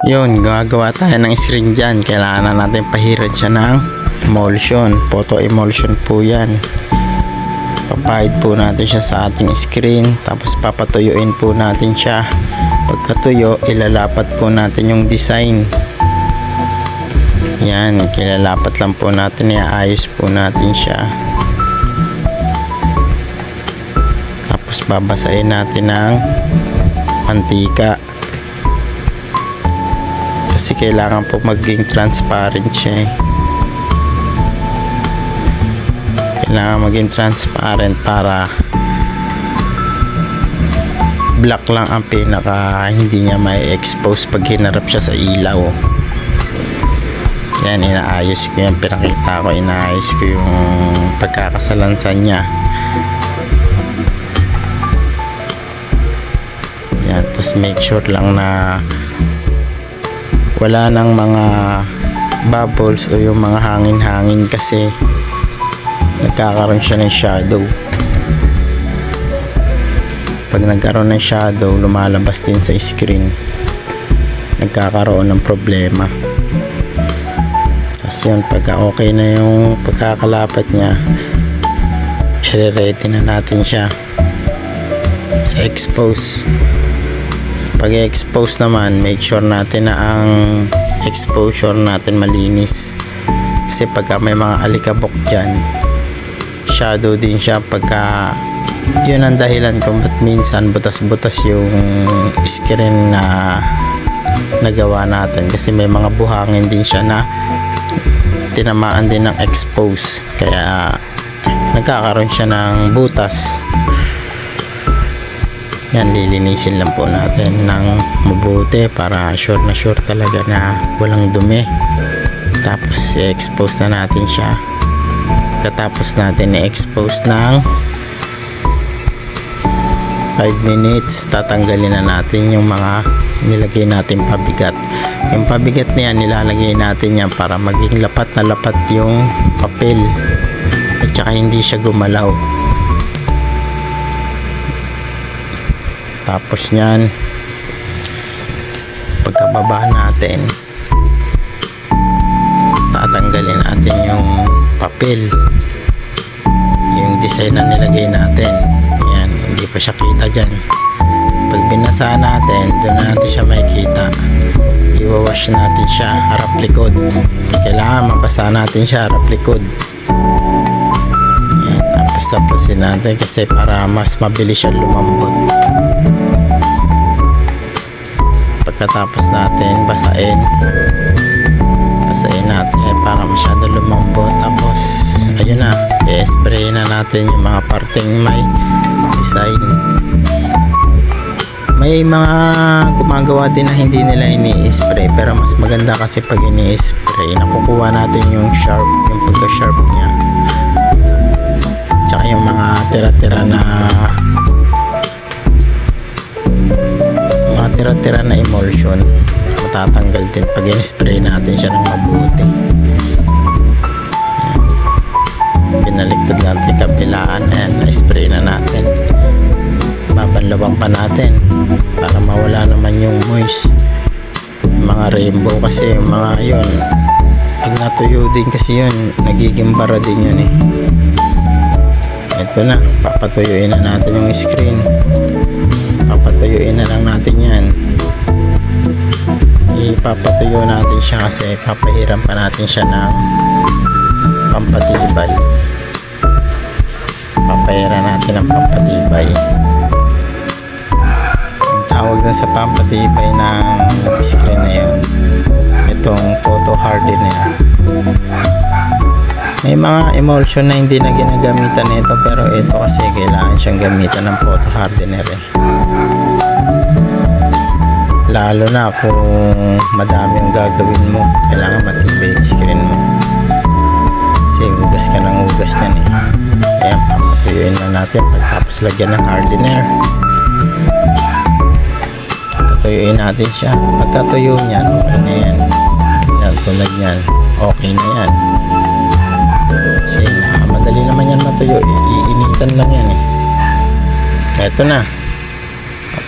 Yun, gagawa tayo ng screen dyan. Kailangan na natin pahiran siya ng emulsion, photo emulsion po yan. Papahid po natin siya sa ating screen, tapos papatuyuin po natin siya. Pagkatuyo, ilalapat po natin yung design. Yan, kilalapat lang po natin, iayos po natin siya. Tapos babasahin natin ng mantika. Kasi kailangan po maging transparent siya eh. Kailangan maging transparent para black lang ang pinaka, hindi niya may expose pag hinarap siya sa ilaw. Yan, inaayos ko yan, pinakita ko, inaayos ko yung pagkakasalansan niya. Yan, tapos make sure lang na wala nang mga bubbles o yung mga hangin-hangin kasi nagkakaroon siya ng shadow. Pag nagkaroon ng shadow, lumalabas din sa screen, nagkakaroon ng problema. Kasi yun, pagka okay na yung pagkakalapat niya, i-ready na natin siya sa expose. Pag i-expose naman, make sure natin na ang exposure natin malinis. Kasi pagka may mga alikabok dyan, shadow din siya. Pagka yun ang dahilan kung ba't minsan butas-butas yung screen na nagawa natin. Kasi may mga buhangin din siya na tinamaan din ng expose. Kaya nagkakaroon siya ng butas. Yan, lilinisin lang po natin ng mabuti para sure na sure talaga na walang dumi. Tapos i-expose na natin siya. Katapos natin i-expose ng 5 minutes, tatanggalin na natin yung mga nilagay natin pabigat. Yung pabigat na yan, nilalagay natin yan para maging lapat na lapat yung papel at saka hindi siya gumalaw. Tapos nyan, pagkababa natin, tatanggalin natin yung papel, yung design na nilagay natin. Yan, hindi pa siya kita dyan. Pag binasa natin, doon natin siya makikita. Iwawash natin siya harap likod. Kailangan mabasa natin siya harap likod. Yan, tapos tapusin natin kasi para mas mabilis siya lumambot. Pagkatapos natin basahin natin para masyado lumambot. Tapos ayun na, i-spray na natin yung mga parteng may design. May mga gumagawa din na hindi nila ini-spray, pero mas maganda kasi pag ini-spray, nakukuha natin yung sharp, yung pagka-sharp niya, tsaka yung mga tira-tira na emulsion matatanggal din pag in-spray natin siya ng mabuti. Pinaliktad natin kabilaan, and na-spray na natin. Babanlawan pa natin para mawala naman yung moist, mga rainbow kasi mga yun, pag natuyo din kasi yun, nagiging bara din yun eh. Ito na, papatuyuin na natin yung screen. Papatuyuin na lang natin yan. Ipapatuyo natin siya kasi papahiram pa natin siya ng pampatibay. Papahiram natin ng pampatibay. Ang tawag na sa pampatibay ng screen na yun, itong photo hardener. May mga emulsion na hindi na ginagamitan nito, pero ito kasi kailangan siyang gamitan ng photo hardener eh. Lalo na kung madami ang gagawin mo, kailangan matibay yung screen mo kasi hugas ka ng hugas yan eh. Ayan, papatuyuin na natin pagkatapos lagyan ng hardener. Patuyuin natin siya. Pagkatuyo niyan, okay na yan. Yan, tulad yan, okay na yan. Kasi madali naman yan matuyo, iinitan lang yan eh. Eto na.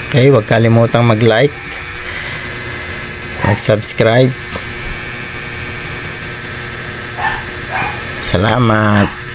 Okay, huwag kalimutang mag-like mag-subscribe. Salamat.